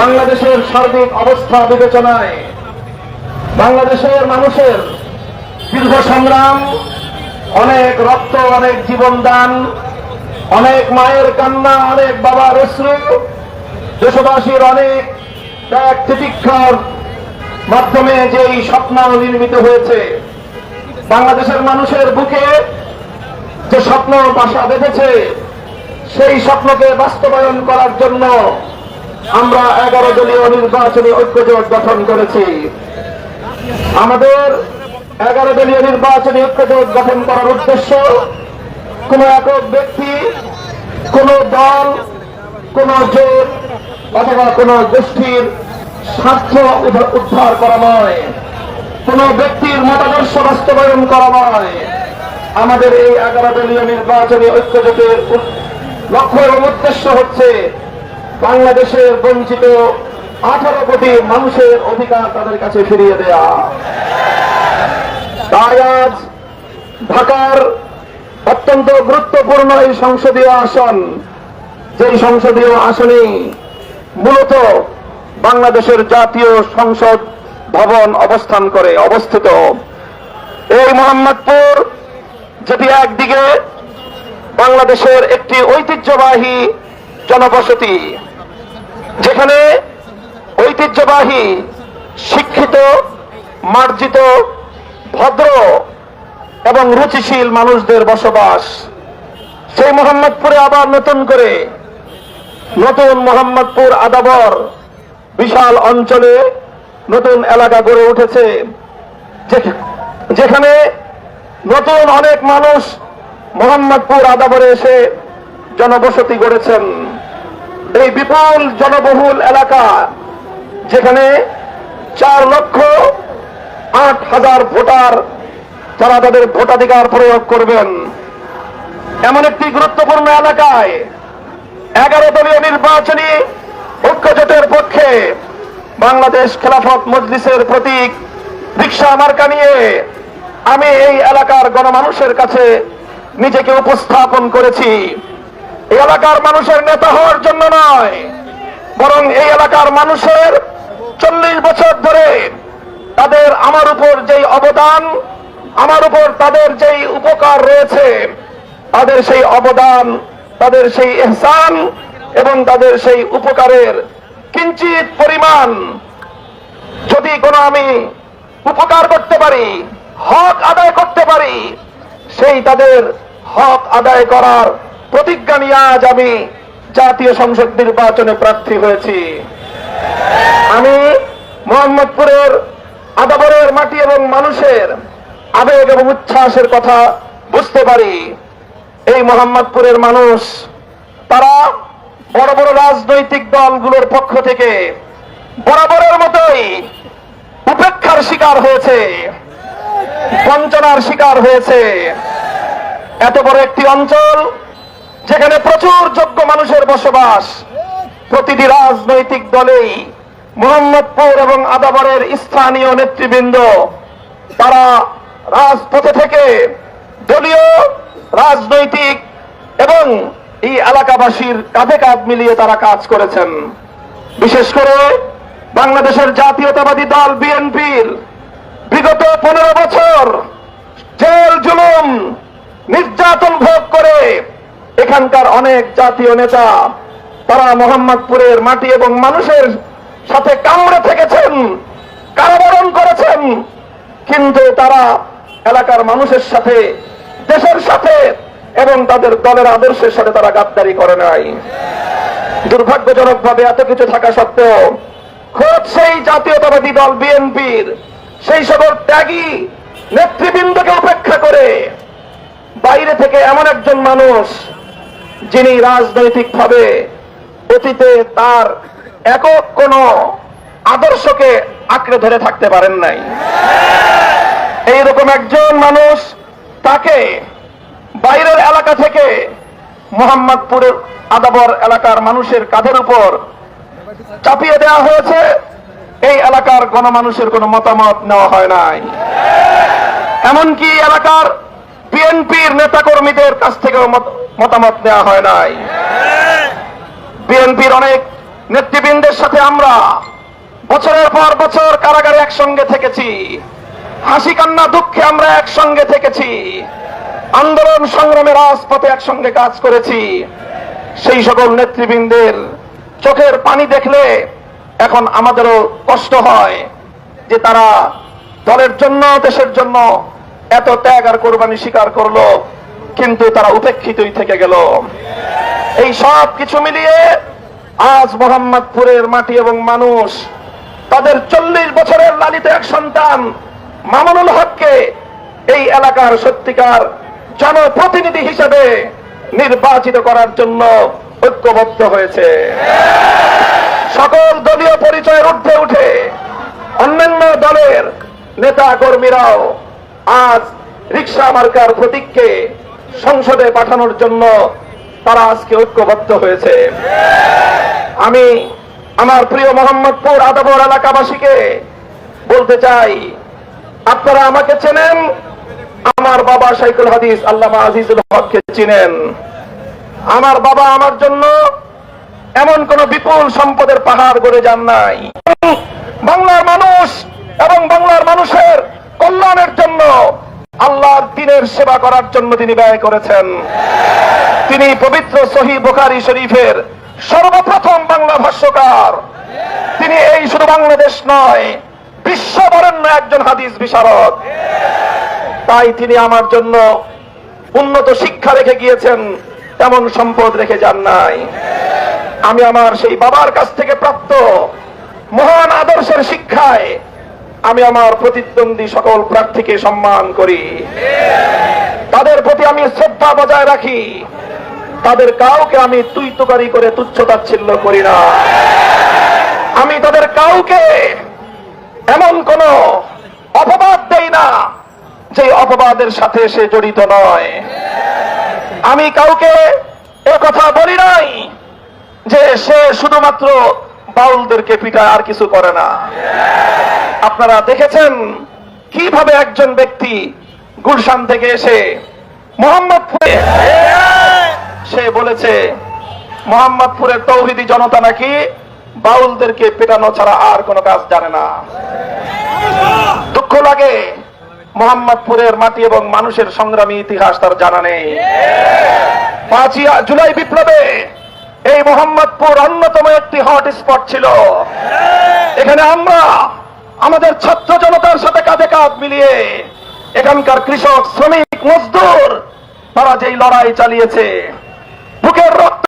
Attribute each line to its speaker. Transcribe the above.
Speaker 1: বাংলাদেশের সার্বিক অবস্থা বিবেচনায় বাংলাদেশের মানুষের দীর্ঘ সংগ্রাম, অনেক রক্ত, অনেক জীবনদান, অনেক মায়ের কান্না, অনেক বাবার অশ্রু, দেশবাসীর অনেক ত্যাগ তিতিক্ষার মাধ্যমে যেই স্বপ্ন নির্মিত হয়েছে, বাংলাদেশের মানুষের বুকে যে স্বপ্ন বাসা বেঁধেছে, সেই স্বপ্নকে বাস্তবায়ন করার জন্য আমরা 11 দলীয় নির্বাচনী ঐক্যজোট গঠন করেছি। আমাদের 11 দলীয় নির্বাচনী ঐক্যজোট গঠন করার উদ্দেশ্য কোন একক ব্যক্তি, কোন দল, কোন জোট অথবা কোন গোষ্ঠীর স্বার্থ উদ্ধার করা নয়, কোন ব্যক্তির মতাদর্শ বাস্তবায়ন করা নয়। আমাদের এই 11 দলীয় নির্বাচনী ঐক্যজোটের লক্ষ্য এবং উদ্দেশ্য হচ্ছে বাংলাদেশের বঞ্চিত 18 কোটি মানুষের অধিকার তাদের কাছে ফিরিয়ে দেয়া। তাই আজ ঢাকার অত্যন্ত গুরুত্বপূর্ণ এই সংসদীয় আসন, যেই সংসদীয় আসনে মূলত বাংলাদেশের জাতীয় সংসদ ভবন অবস্থিত, এই মোহাম্মদপুর যেটি একদিকে বাংলাদেশের একটি ঐতিহ্যবাহী জনবসতি, যেখানে ঐতিহ্যবাহী, শিক্ষিত, মার্জিত, ভদ্র এবং রুচিশীল মানুষদের বসবাস, সেই মোহাম্মদপুরে আবার নতুন মোহাম্মদপুর আদাবর বিশাল অঞ্চলে নতুন এলাকা গড়ে উঠেছে, যেখানে নতুন অনেক মানুষ মোহাম্মদপুর আদাবরে এসে জনবসতি গড়েছেন। এই বিপুল জনবহুল এলাকা, যেখানে 4,08,000 ভোটার যারা তাদের ভোটাধিকার প্রয়োগ করবেন, এমন একটি গুরুত্বপূর্ণ এলাকায় 11 দলীয় নির্বাচনী ঐক্যজোটের পক্ষে বাংলাদেশ খেলাফত মজলিসের প্রতীক রিকশা মার্কা নিয়ে আমি এই এলাকার গণমানুষের কাছে নিজেকে উপস্থাপন করেছি। এই এলাকার মানুষের নেতা হওয়ার জন্য নয়, বরং এই এলাকার মানুষের 40 বছর ধরে তাদের আমার উপর যেই অবদান, আমার উপর তাদের যেই উপকার রয়েছে, তাদের সেই অবদান, তাদের সেই ইহসান এবং তাদের সেই উপকারের কিঞ্চিত পরিমাণ যদি কোনো আমি উপকার করতে পারি, হক আদায় করতে পারি, সেই তাদের হক আদায় করার প্রতিজ্ঞা নিয়ে আজ আমি জাতীয় সংসদ নির্বাচনে প্রার্থী হয়েছি। আমি মোহাম্মদপুরের আদাবরের মাটি এবং মানুষের আবেগ এবং উচ্ছ্বাসের কথা বুঝতে পারি। এই মোহাম্মদপুরের মানুষ, তারা বড় বড় রাজনৈতিক দলগুলোর পক্ষ থেকে বরাবরের মতোই উপেক্ষার শিকার হয়েছে, বঞ্চনার শিকার হয়েছে। এত বড় একটি অঞ্চল, যেখানে প্রচুর যোগ্য মানুষের বসবাস, প্রতিটি রাজনৈতিক দলেই মোহাম্মদপুর এবং আদাবরের স্থানীয় নেতৃবৃন্দ তারা রাজপথে থেকে দলীয়, রাজনৈতিক এবং এই এলাকাবাসীর কাঁধে কাঁধ মিলিয়ে তারা কাজ করেছেন। বিশেষ করে বাংলাদেশের জাতীয়তাবাদী দল বিএনপির বিগত 15 বছর জেল জুলুম নির্যাতন ভোগ করে এখানকার অনেক জাতীয় নেতা তারা মোহাম্মদপুরের মাটি এবং মানুষের সাথে কামড়ে থেকেছেন, কারাবরণ করেছেন, কিন্তু তারা এলাকার মানুষের সাথে, দেশের সাথে এবং তাদের দলের আদর্শের সাথে তারা গাদ্দারি করে নাই। দুর্ভাগ্যজনকভাবে এত কিছু থাকা সত্ত্বেও খোদ সেই জাতীয়তাবাদী দল বিএনপির সেই সকল ত্যাগী নেতৃবৃন্দকে উপেক্ষা করে বাইরে থেকে এমন একজন মানুষ, যিনি রাজনৈতিকভাবে অতীতে তার একক কোন আদর্শকে আঁকড়ে ধরে থাকতে পারেন নাই, এইরকম একজন মানুষ, তাকে বাইরের এলাকা থেকে মোহাম্মদপুরের আদাবর এলাকার মানুষের কাঁধের উপর চাপিয়ে দেওয়া হয়েছে। এই এলাকার গণমানুষের কোনো মতামত নেওয়া হয় নাই, এমনকি এলাকার বিএনপির নেতাকর্মীদের কাছ থেকেও মতামত নেওয়া হয় নাই। বিএনপির অনেক নেতৃবৃন্দের সাথে আমরা বছরের পর বছর কারাগারে একসঙ্গে থেকেছি, হাসি কান্না দুঃখে আমরা একসঙ্গে থেকেছি, আন্দোলন সংগ্রামে রাজপথে একসঙ্গে কাজ করেছি। সেই সকল নেতৃবৃন্দের চোখের পানি দেখলে এখন আমাদেরও কষ্ট হয় যে তারা দলের জন্য, দেশের জন্য এত ত্যাগ আর কোরবানি স্বীকার করলো, কিন্তু তারা উপেক্ষিতই থেকে গেল। এই সব কিছু মিলিয়ে আজ মোহাম্মদপুরের মাটি এবং মানুষ তাদের 40 বছরের লালিত এক সন্তান মামুনুল হককে এই এলাকার সত্যিকার জনপ্রতিনিধি হিসেবে নির্বাচিত করার জন্য ঐক্যবদ্ধ হয়েছে। সকল দলীয় পরিচয়ের ঊর্ধ্বে উঠে অন্যান্য দলের নেতা কর্মীরাও আজ রিকশা মার্কার প্রতীককে সংসদে পাঠানোর জন্য তারা আজকে ঐক্যবদ্ধ হয়েছে। আমি আমার প্রিয় মোহাম্মদপুর আদাবর এলাকাবাসীকে বলতে চাই, আপনারা আমাকে চেনেন, আমার বাবা শাইখুল হাদিস আল্লামা আজিজুল হককে চিনেন। আমার বাবা আমার জন্য এমন কোন বিপুল সম্পদের পাহাড় গড়ে যান নাই। বাংলার মানুষ এবং বাংলার মানুষের কল্যাণের জন্য, আল্লাহর দ্বীনের সেবা করার জন্য তিনি ব্যয় করেছেন। তিনি পবিত্র সহিহ বুখারী শরীফের সর্বপ্রথম বাংলা ভাষ্যকার। তিনি এই শুধু বাংলাদেশ নয়, বিশ্ববরেণ্য একজন হাদিস বিশারদ। তাই তিনি আমার জন্য উন্নত শিক্ষা রেখে গিয়েছেন, তেমন সম্পদ রেখে যান নাই। আমি আমার সেই বাবার কাছ থেকে প্রাপ্ত মহান আদর্শের শিক্ষায় আমি আমার প্রতিদ্বন্দ্বী সকল প্রার্থীকে সম্মান করি, তাদের প্রতি আমি শ্রদ্ধা বজায় রাখি, তাদের কাউকে আমি তুই তুকারি করে তুচ্ছ-তাচ্ছিল্য করি না। আমি তাদের কাউকে এমন কোন অপবাদ দেই না যে অপবাদের সাথে সে জড়িত নয়। আমি কাউকে কথা বলি নাই যে সে শুধুমাত্র বাউলদেরকে পিটায়, আর কিছু করে না। আপনারা দেখেছেন কিভাবে একজন ব্যক্তি গুলশান থেকে এসে মোহাম্মদপুরে সে বলেছে মোহাম্মদপুরের তৌহিদি জনতা নাকি বাউলদেরকে পেটানো ছাড়া আর কোনো কাজ জানে না। দুঃখ লাগে, মোহাম্মদপুরের মাটি এবং মানুষের সংগ্রামী ইতিহাস তার জানা নেই। 5ই জুলাই বিপ্লবে এই মোহাম্মদপুর অন্যতম একটি হট স্পট ছিল। এখানে আমরা আমাদের ছাত্র জনতার সাথে কাঁধে কাঁধ মিলিয়ে এখানকার কৃষক, শ্রমিক, মজদুর তারা যেই লড়াই চালিয়েছে, বুকের রক্ত